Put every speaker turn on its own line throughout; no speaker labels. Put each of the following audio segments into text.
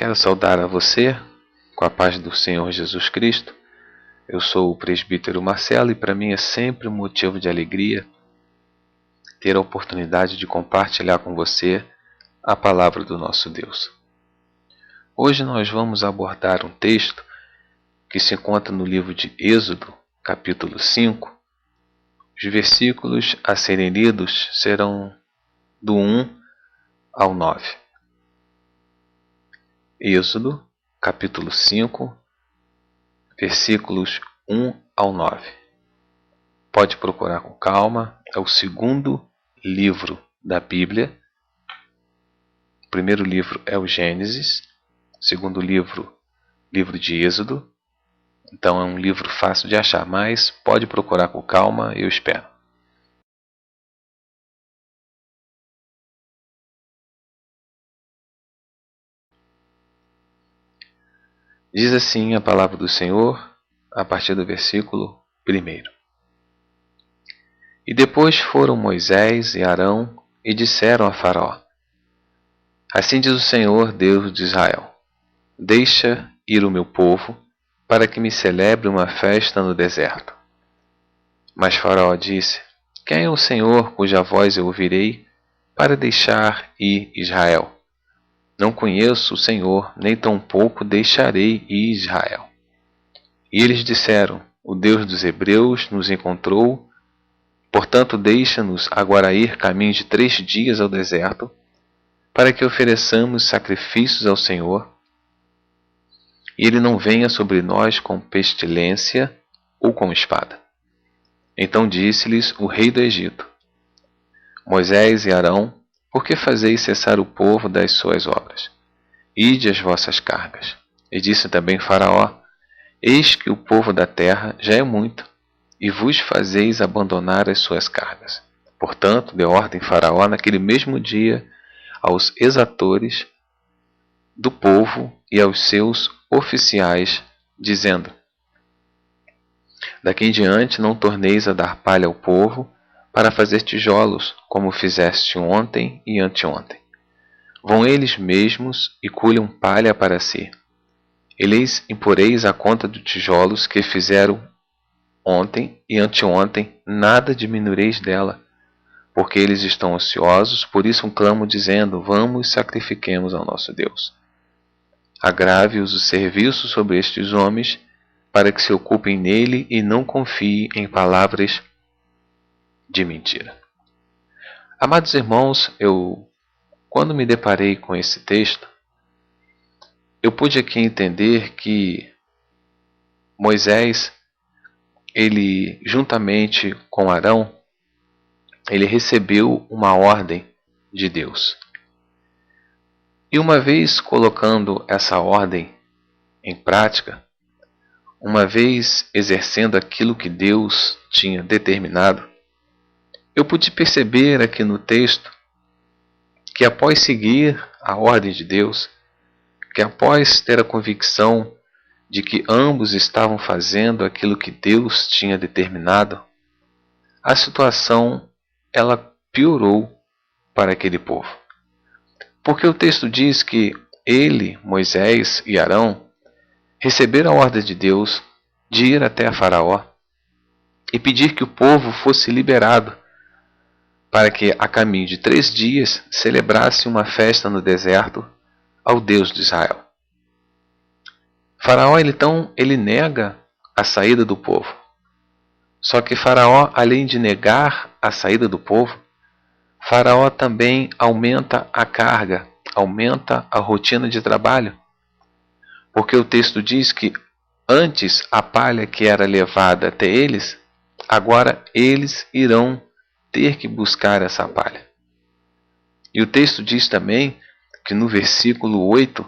Quero saudar a você com a paz do Senhor Jesus Cristo. Eu sou o presbítero Marcelo e para mim é sempre um motivo de alegria ter a oportunidade de compartilhar com você a palavra do nosso Deus. Hoje nós vamos abordar um texto que se encontra no livro de Êxodo, capítulo 5. Os versículos a serem lidos serão do 1 ao 9. Êxodo, capítulo 5, versículos 1 ao 9. Pode procurar com calma, é o segundo livro da Bíblia. O primeiro livro é o Gênesis, o segundo livro de Êxodo. Então é um livro fácil de achar, mas pode procurar com calma, eu espero. Diz assim a palavra do Senhor, a partir do versículo 1. E depois foram Moisés e Arão e disseram a Faraó: Assim diz o Senhor, Deus de Israel: Deixa ir o meu povo, para que me celebre uma festa no deserto. Mas Faraó disse: Quem é o Senhor cuja voz eu ouvirei para deixar ir Israel? Não conheço o Senhor, nem tampouco deixarei ir Israel. E eles disseram: O Deus dos Hebreus nos encontrou, portanto deixa-nos agora ir caminho de 3 dias ao deserto, para que ofereçamos sacrifícios ao Senhor, e ele não venha sobre nós com pestilência ou com espada. Então disse-lhes o rei do Egito: Moisés e Arão, por que fazeis cessar o povo das suas obras? Ide as vossas cargas. E disse também Faraó: Eis que o povo da terra já é muito, e vos fazeis abandonar as suas cargas. Portanto, deu ordem Faraó naquele mesmo dia aos exatores do povo e aos seus oficiais, dizendo: Daqui em diante não torneis a dar palha ao povo para fazer tijolos, como fizeste ontem e anteontem. Vão eles mesmos e colham palha para si. E lhes imporeis a conta de tijolos que fizeram ontem e anteontem, nada diminuireis dela, porque eles estão ociosos, por isso clamo dizendo: Vamos, sacrifiquemos ao nosso Deus. Agrave-os o serviço sobre estes homens, para que se ocupem nele e não confiem em palavras de mentira. Amados irmãos, quando me deparei com esse texto, eu pude aqui entender que Moisés, ele juntamente com Arão, ele recebeu uma ordem de Deus. E uma vez colocando essa ordem em prática, uma vez exercendo aquilo que Deus tinha determinado, eu pude perceber aqui no texto que após seguir a ordem de Deus, que após ter a convicção de que ambos estavam fazendo aquilo que Deus tinha determinado, a situação ela piorou para aquele povo. Porque o texto diz que ele, Moisés e Arão, receberam a ordem de Deus de ir até a Faraó e pedir que o povo fosse liberado, para que a caminho de 3 dias celebrasse uma festa no deserto ao Deus de Israel. Faraó, então, ele nega a saída do povo. Só que Faraó, além de negar a saída do povo, Faraó também aumenta a carga, aumenta a rotina de trabalho. Porque o texto diz que antes a palha que era levada até eles, agora eles irão ter que buscar essa palha. E o texto diz também que no versículo 8,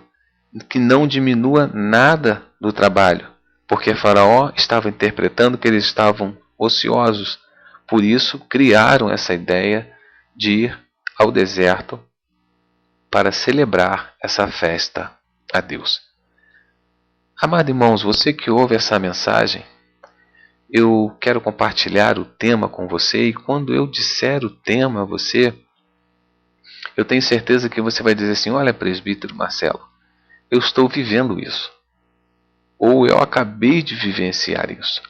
que não diminua nada do trabalho, porque Faraó estava interpretando que eles estavam ociosos. Por isso criaram essa ideia de ir ao deserto para celebrar essa festa a Deus. Amado irmãos, você que ouve essa mensagem, eu quero compartilhar o tema com você, e quando eu disser o tema a você, eu tenho certeza que você vai dizer assim: olha, presbítero Marcelo, eu estou vivendo isso. Ou eu acabei de vivenciar isso.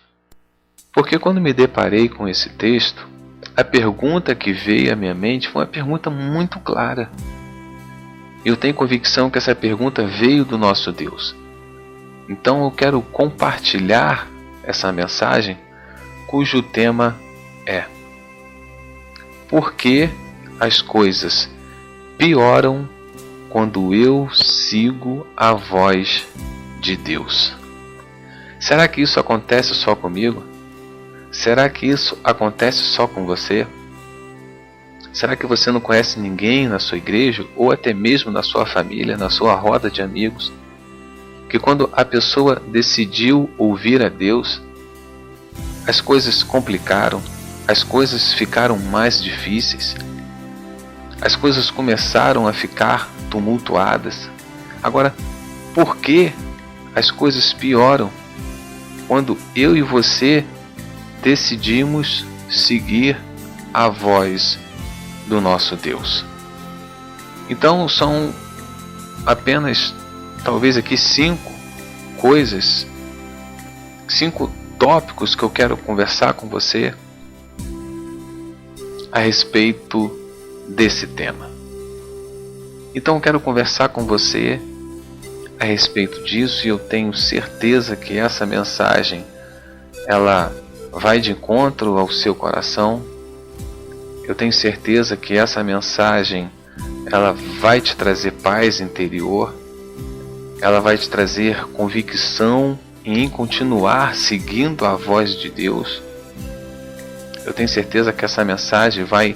Porque quando me deparei com esse texto, a pergunta que veio à minha mente foi uma pergunta muito clara. Eu tenho convicção que essa pergunta veio do nosso Deus. Então eu quero compartilhar essa mensagem cujo tema é: por que as coisas pioram quando eu sigo a voz de Deus? Será que isso acontece só comigo? Será que isso acontece só com você? Será que você não conhece ninguém na sua igreja ou até mesmo na sua família, na sua roda de amigos, que quando a pessoa decidiu ouvir a Deus, as coisas complicaram, as coisas ficaram mais difíceis, as coisas começaram a ficar tumultuadas? Agora, por que as coisas pioram quando eu e você decidimos seguir a voz do nosso Deus? Então são apenas, talvez aqui, 5 coisas, 5 tópicos que eu quero conversar com você a respeito desse tema. Então eu quero conversar com você a respeito disso, e eu tenho certeza que essa mensagem ela vai de encontro ao seu coração. Eu tenho certeza que essa mensagem ela vai te trazer paz interior, ela vai te trazer convicção em continuar seguindo a voz de Deus. Eu tenho certeza que essa mensagem vai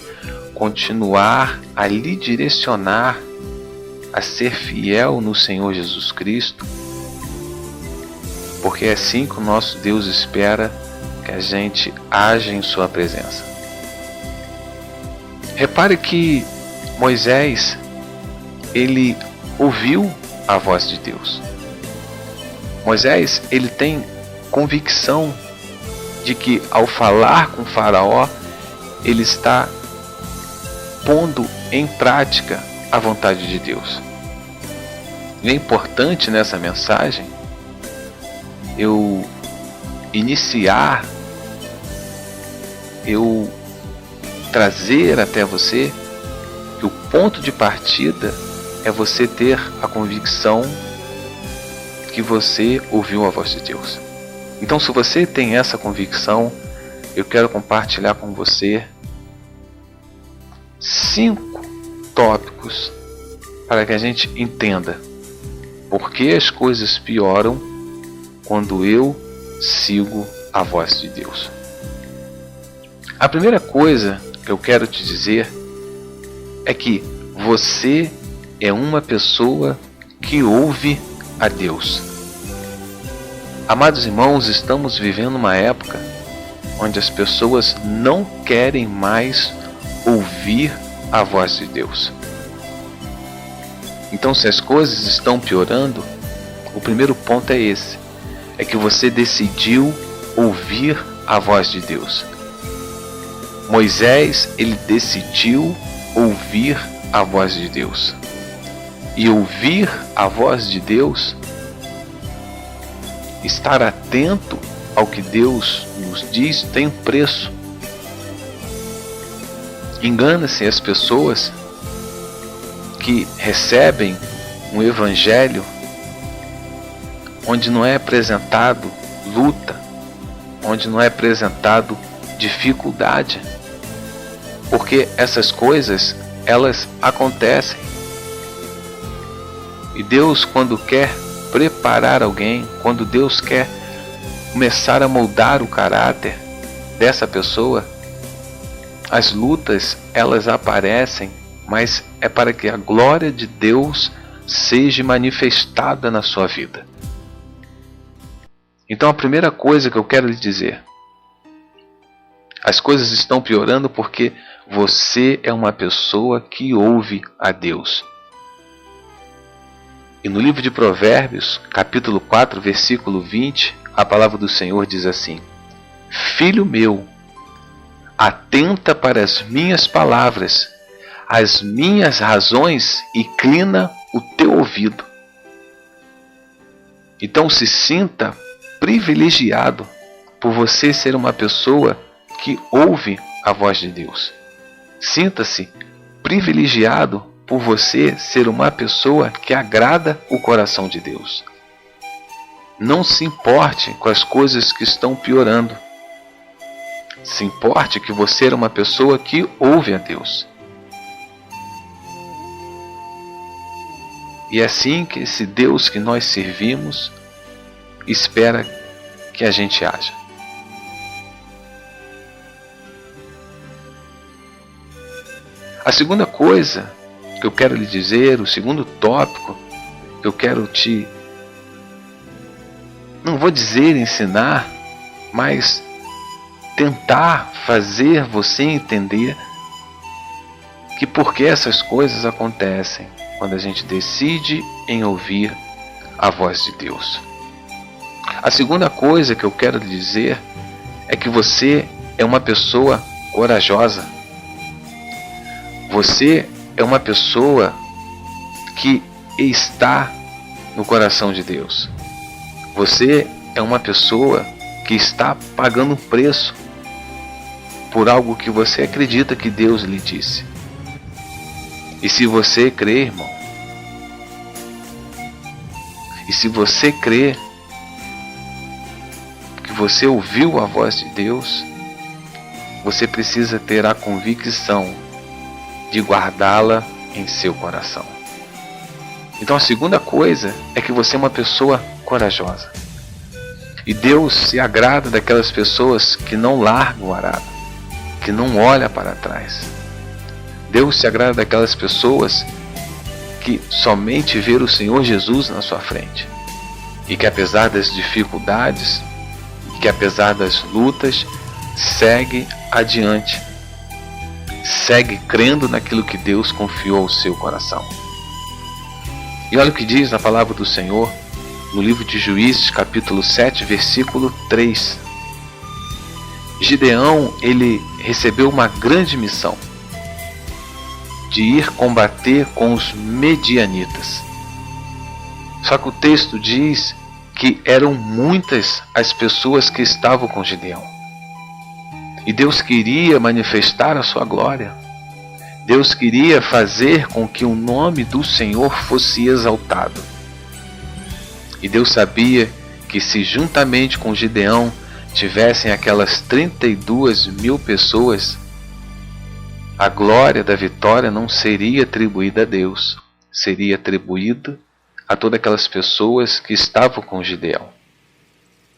continuar a lhe direcionar a ser fiel no Senhor Jesus Cristo, porque é assim que o nosso Deus espera que a gente age em sua presença. Repare que Moisés, ele ouviu a voz de Deus. Moisés, ele tem convicção de que ao falar com Faraó, ele está pondo em prática a vontade de Deus. E é importante nessa mensagem eu iniciar, eu trazer até você que o ponto de partida é você ter a convicção que você ouviu a voz de Deus. Então, se você tem essa convicção, eu quero compartilhar com você 5 tópicos para que a gente entenda por que as coisas pioram quando eu sigo a voz de Deus. A primeira coisa que eu quero te dizer é que você é uma pessoa que ouve a Deus. Amados irmãos, estamos vivendo uma época onde as pessoas não querem mais ouvir a voz de Deus. Então, se as coisas estão piorando, o primeiro ponto é esse: é que você decidiu ouvir a voz de Deus. Moisés, ele decidiu ouvir a voz de Deus. E ouvir a voz de Deus, estar atento ao que Deus nos diz, tem um preço. Engana-se as pessoas que recebem um evangelho onde não é apresentado luta, onde não é apresentado dificuldade, porque essas coisas elas acontecem. E Deus, quando quer preparar alguém, quando Deus quer começar a moldar o caráter dessa pessoa, as lutas elas aparecem, mas é para que a glória de Deus seja manifestada na sua vida. Então a primeira coisa que eu quero lhe dizer: as coisas estão piorando porque você é uma pessoa que ouve a Deus. E no livro de Provérbios, capítulo 4, versículo 20, a palavra do Senhor diz assim: Filho meu, atenta para as minhas palavras, as minhas razões inclina o teu ouvido. Então se sinta privilegiado por você ser uma pessoa que ouve a voz de Deus. Sinta-se privilegiado por você ser uma pessoa que agrada o coração de Deus. Não se importe com as coisas que estão piorando. Se importe que você é uma pessoa que ouve a Deus. E é assim que esse Deus que nós servimos espera que a gente haja. A segunda coisa que eu quero lhe dizer, o segundo tópico que eu quero não vou dizer ensinar, mas tentar fazer você entender que por que essas coisas acontecem quando a gente decide em ouvir a voz de Deus. A segunda coisa que eu quero lhe dizer é que você é uma pessoa corajosa. Você é uma pessoa que está no coração de Deus. Você é uma pessoa que está pagando um preço por algo que você acredita que Deus lhe disse. E se você crê, irmão, e se você crê que você ouviu a voz de Deus, você precisa ter a convicção de guardá-la em seu coração. Então a segunda coisa é que você é uma pessoa corajosa. E Deus se agrada daquelas pessoas que não largam o arado, que não olham para trás. Deus se agrada daquelas pessoas que somente vê o Senhor Jesus na sua frente. E que apesar das dificuldades, que apesar das lutas, segue adiante. Segue crendo naquilo que Deus confiou ao seu coração. E olha o que diz na palavra do Senhor, no livro de Juízes, capítulo 7, versículo 3. Gideão, ele recebeu uma grande missão de ir combater com os medianitas. Só que o texto diz que eram muitas as pessoas que estavam com Gideão. E Deus queria manifestar a sua glória. Deus queria fazer com que o nome do Senhor fosse exaltado. E Deus sabia que se juntamente com Gideão tivessem aquelas 32.000 pessoas, a glória da vitória não seria atribuída a Deus, seria atribuída a todas aquelas pessoas que estavam com Gideão.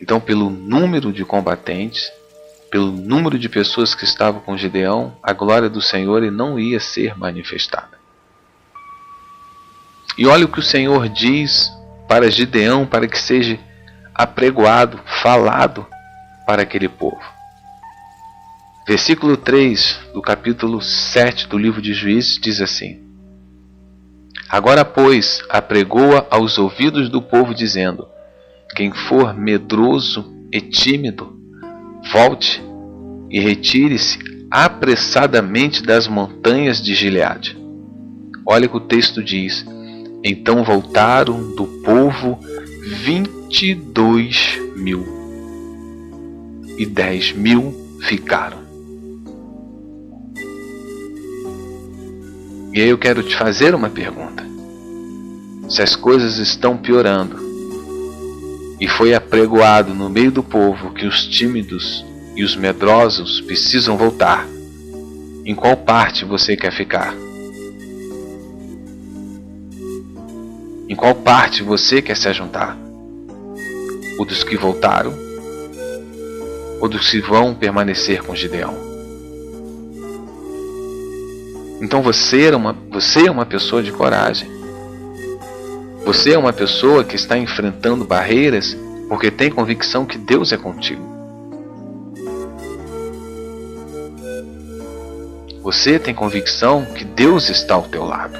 Então, pelo número de combatentes, pelo número de pessoas que estavam com Gideão, a glória do Senhor não ia ser manifestada. E olha o que o Senhor diz para Gideão, para que seja apregoado, falado para aquele povo. Versículo 3 do capítulo 7 do livro de Juízes diz assim: Agora, pois, apregoa aos ouvidos do povo, dizendo: Quem for medroso e tímido, volte e retire-se apressadamente das montanhas de Gileade. Olha o que o texto diz: Então voltaram do povo 22.000, e 10.000 ficaram. E aí eu quero te fazer uma pergunta. Se as coisas estão piorando, e foi apregoado no meio do povo que os tímidos e os medrosos precisam voltar, em qual parte você quer ficar? Em qual parte você quer se ajuntar? O dos que voltaram? Ou dos que vão permanecer com Gideão? Então você é uma pessoa de coragem. Você é uma pessoa que está enfrentando barreiras porque tem convicção que Deus é contigo. Você tem convicção que Deus está ao teu lado.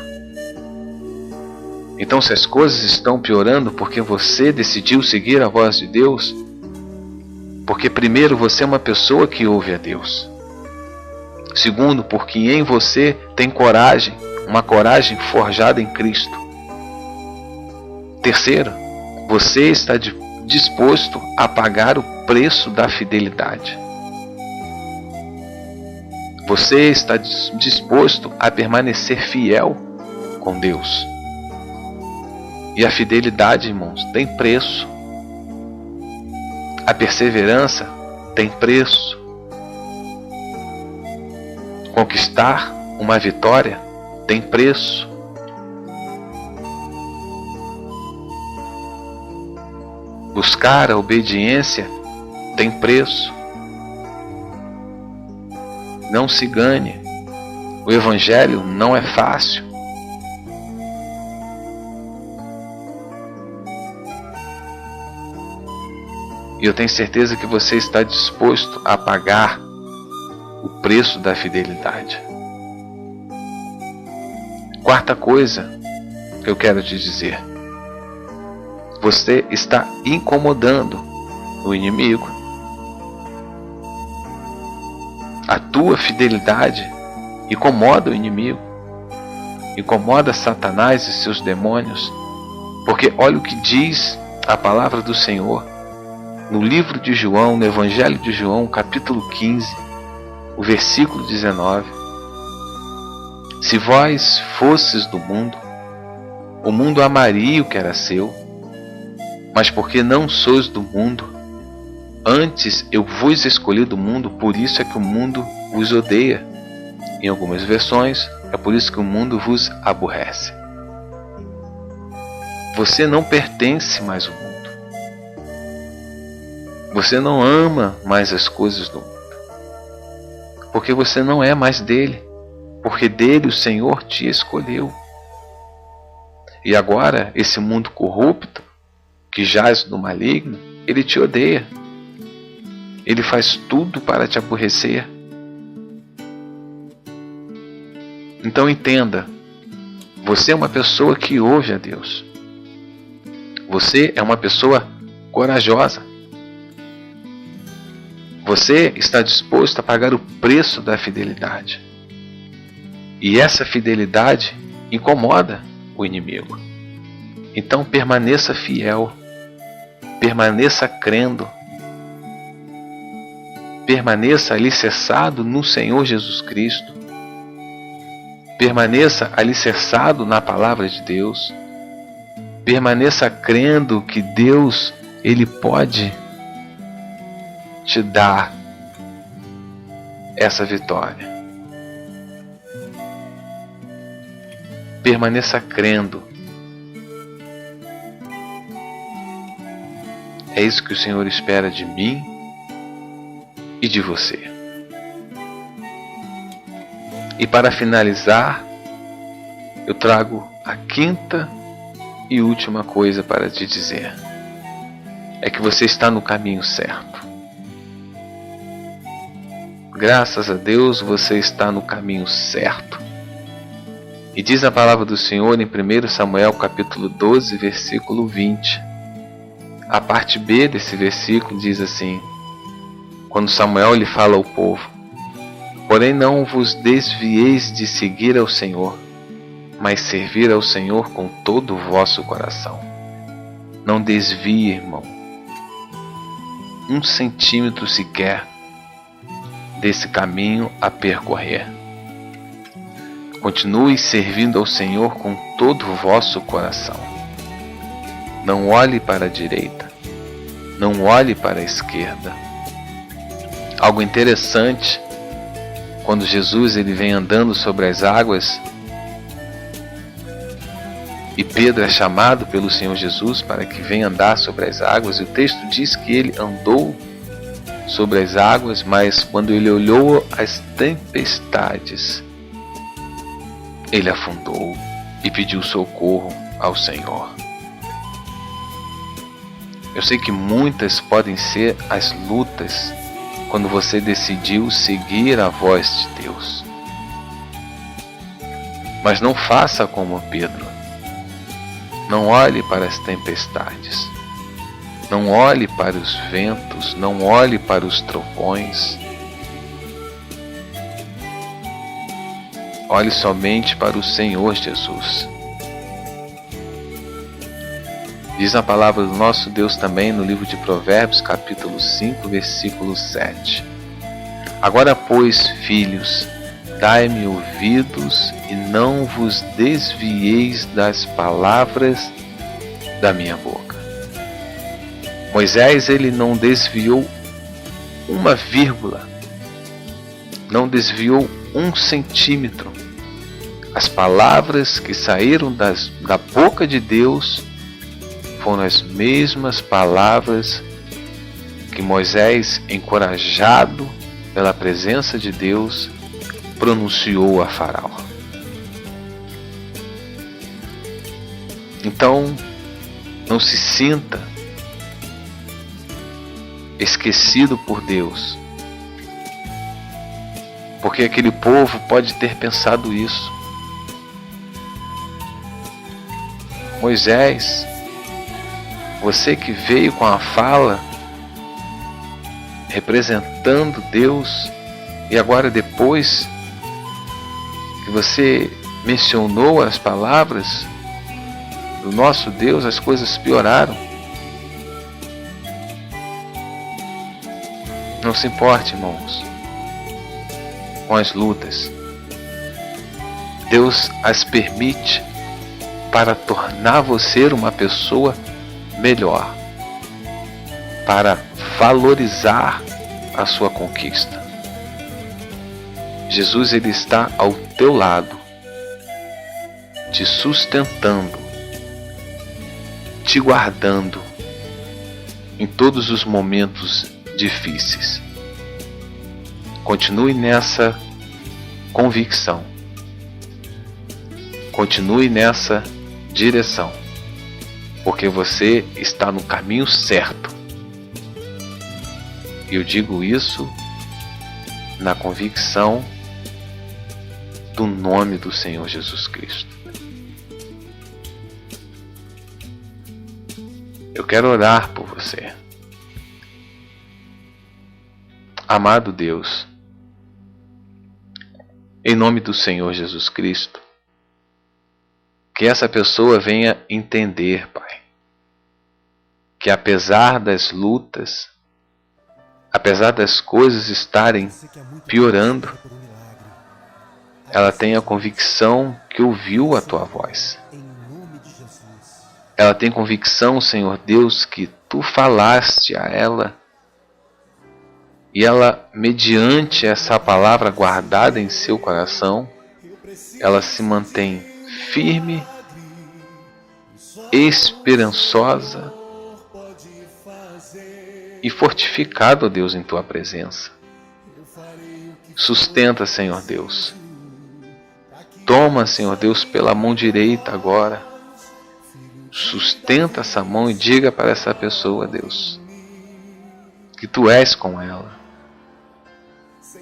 Então, se as coisas estão piorando porque você decidiu seguir a voz de Deus, porque primeiro você é uma pessoa que ouve a Deus. Segundo, porque em você tem coragem, uma coragem forjada em Cristo. Terceiro, Você está disposto a pagar o preço da fidelidade? Você está disposto a permanecer fiel com Deus? E a fidelidade, irmãos, tem preço. A perseverança tem preço. Conquistar uma vitória tem preço. Buscar a obediência tem preço. Não se engane. O Evangelho não é fácil. E eu tenho certeza que você está disposto a pagar o preço da fidelidade. Quarta coisa que eu quero te dizer. Você está incomodando o inimigo. A tua fidelidade incomoda o inimigo. Incomoda Satanás e seus demônios. Porque olha o que diz a palavra do Senhor no livro de João, no Evangelho de João, capítulo 15, o versículo 19. Se vós fosses do mundo, o mundo amaria o que era seu, mas porque não sois do mundo, antes eu vos escolhi do mundo, por isso é que o mundo vos odeia. Em algumas versões, é por isso que o mundo vos aborrece. Você não pertence mais ao mundo. Você não ama mais as coisas do mundo. Porque você não é mais dele. Porque dele o Senhor te escolheu. E agora, esse mundo corrupto, que jaz no maligno, ele te odeia. Ele faz tudo para te aborrecer. Então entenda, você é uma pessoa que ouve a Deus. Você é uma pessoa corajosa. Você está disposto a pagar o preço da fidelidade. E essa fidelidade incomoda o inimigo. Então permaneça fiel. Permaneça crendo. Permaneça alicerçado no Senhor Jesus Cristo. Permaneça alicerçado na palavra de Deus. Permaneça crendo que Deus, Ele pode te dar essa vitória. Permaneça crendo. É isso que o Senhor espera de mim e de você. E para finalizar, eu trago a quinta e última coisa para te dizer. É que você está no caminho certo. Graças a Deus você está no caminho certo. E diz a palavra do Senhor em 1 Samuel capítulo 12, versículo 20. A parte B desse versículo diz assim: quando Samuel lhe fala ao povo: porém não vos desvieis de seguir ao Senhor, mas servir ao Senhor com todo o vosso coração. Não desvie, irmão, 1 centímetro sequer desse caminho a percorrer. Continue servindo ao Senhor com todo o vosso coração. Não olhe para a direita, não olhe para a esquerda. Algo interessante, quando Jesus ele vem andando sobre as águas e Pedro é chamado pelo Senhor Jesus para que venha andar sobre as águas, e o texto diz que ele andou sobre as águas, mas quando ele olhou as tempestades, ele afundou e pediu socorro ao Senhor. Eu sei que muitas podem ser as lutas quando você decidiu seguir a voz de Deus. Mas não faça como Pedro. Não olhe para as tempestades. Não olhe para os ventos. Não olhe para os trovões. Olhe somente para o Senhor Jesus. Diz a palavra do nosso Deus também no livro de Provérbios, capítulo 5, versículo 7. Agora, pois, filhos, dai-me ouvidos e não vos desvieis das palavras da minha boca. Moisés, ele não desviou uma vírgula, não desviou 1 centímetro. As palavras que saíram da boca de Deus foram as mesmas palavras que Moisés, encorajado pela presença de Deus, pronunciou a Faraó. Então, não se sinta esquecido por Deus, porque aquele povo pode ter pensado isso. Moisés, você que veio com a fala representando Deus, e agora depois que você mencionou as palavras do nosso Deus, as coisas pioraram. Não se importe, irmãos, com as lutas. Deus as permite para tornar você uma pessoa melhor, para valorizar a sua conquista. Jesus, ele está ao teu lado, te sustentando, te guardando em todos os momentos difíceis. Continue nessa convicção. Continue nessa direção, porque você está no caminho certo. E eu digo isso na convicção do nome do Senhor Jesus Cristo. Eu quero orar por você. Amado Deus, em nome do Senhor Jesus Cristo, que essa pessoa venha entender, Pai, que apesar das lutas, apesar das coisas estarem piorando, ela tem a convicção que ouviu a Tua voz. Ela tem convicção, Senhor Deus, que Tu falaste a ela, e ela, mediante essa palavra guardada em seu coração, ela se mantém firme, esperançosa e fortificado, ó Deus, em Tua presença. Sustenta, Senhor Deus. Toma, Senhor Deus, pela mão direita agora. Sustenta essa mão e diga para essa pessoa, Deus, que Tu és com ela.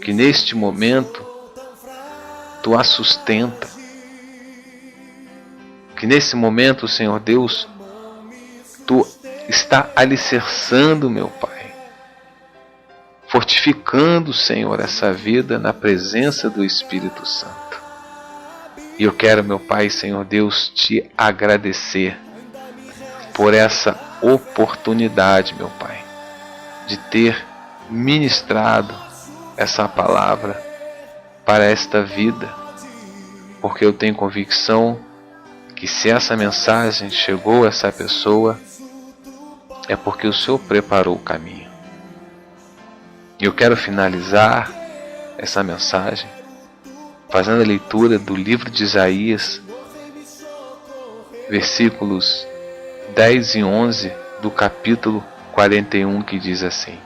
Que neste momento Tu a sustenta. Que nesse momento, Senhor Deus, Tu está alicerçando, meu Pai, fortificando, Senhor, essa vida na presença do Espírito Santo. E eu quero, meu Pai, Senhor Deus, Te agradecer por essa oportunidade, meu Pai, de ter ministrado essa palavra para esta vida, porque eu tenho convicção que se essa mensagem chegou a essa pessoa, é porque o Senhor preparou o caminho. E eu quero finalizar essa mensagem fazendo a leitura do livro de Isaías, versículos 10 e 11 do capítulo 41, que diz assim: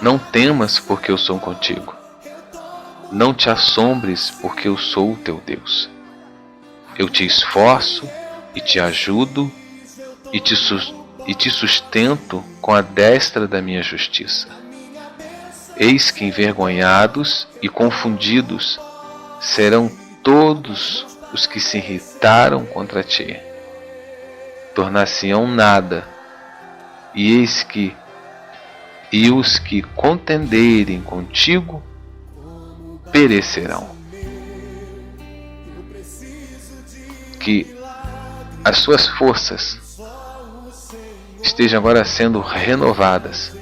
Não temas, porque eu sou contigo. Não te assombres, porque eu sou o teu Deus. Eu te esforço e te ajudo e te sustento com a destra da minha justiça. Eis que envergonhados e confundidos serão todos os que se irritaram contra ti. Tornar-se-ão nada, e os que contenderem contigo perecerão. Que as suas forças estejam agora sendo renovadas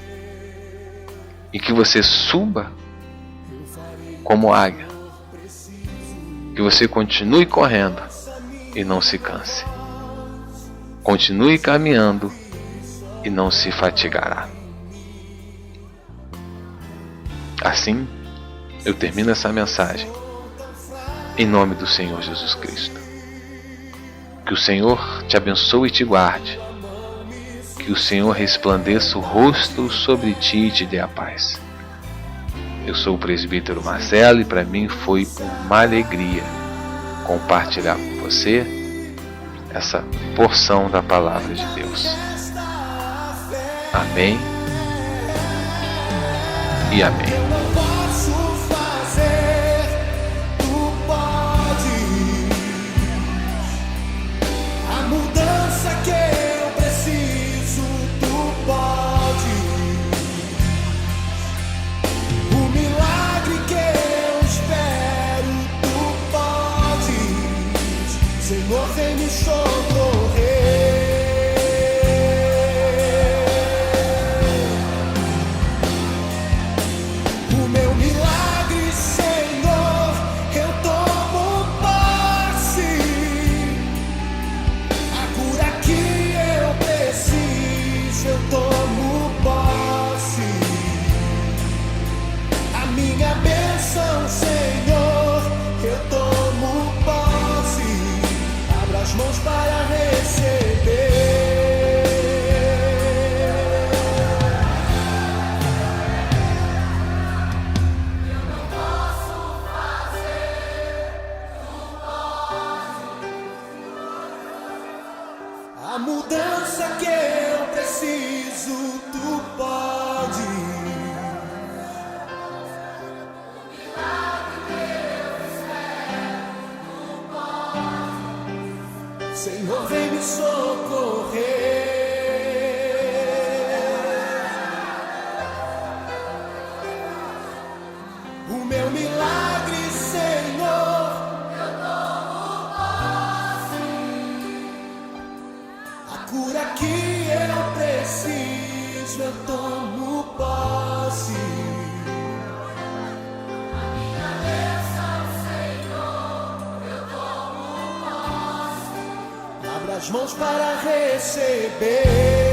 e que você suba como águia, que você continue correndo e não se canse, continue caminhando e não se fatigará. Assim, eu termino essa mensagem em nome do Senhor Jesus Cristo. Que o Senhor te abençoe e te guarde. Que o Senhor resplandeça o rosto sobre ti e te dê a paz. Eu sou o presbítero Marcelo e para mim foi uma alegria compartilhar com você essa porção da palavra de Deus. Amém e amém.
Senhor, vem me socorrer. O meu milagre, Senhor, eu tomo posse. A cura que eu preciso, eu tomo posse. A minha bênção, Senhor, eu tomo posse. Abra as mãos para receber. Eu não posso fazer, tu pode. A mudança que eu preciso, tu pode. Senhor, vem me socorrer. O meu milagre, Senhor, eu tomo posse. A cura que eu preciso, eu tomo posse. A minha bênção, Senhor, eu tomo posse. Abra as mãos para receber.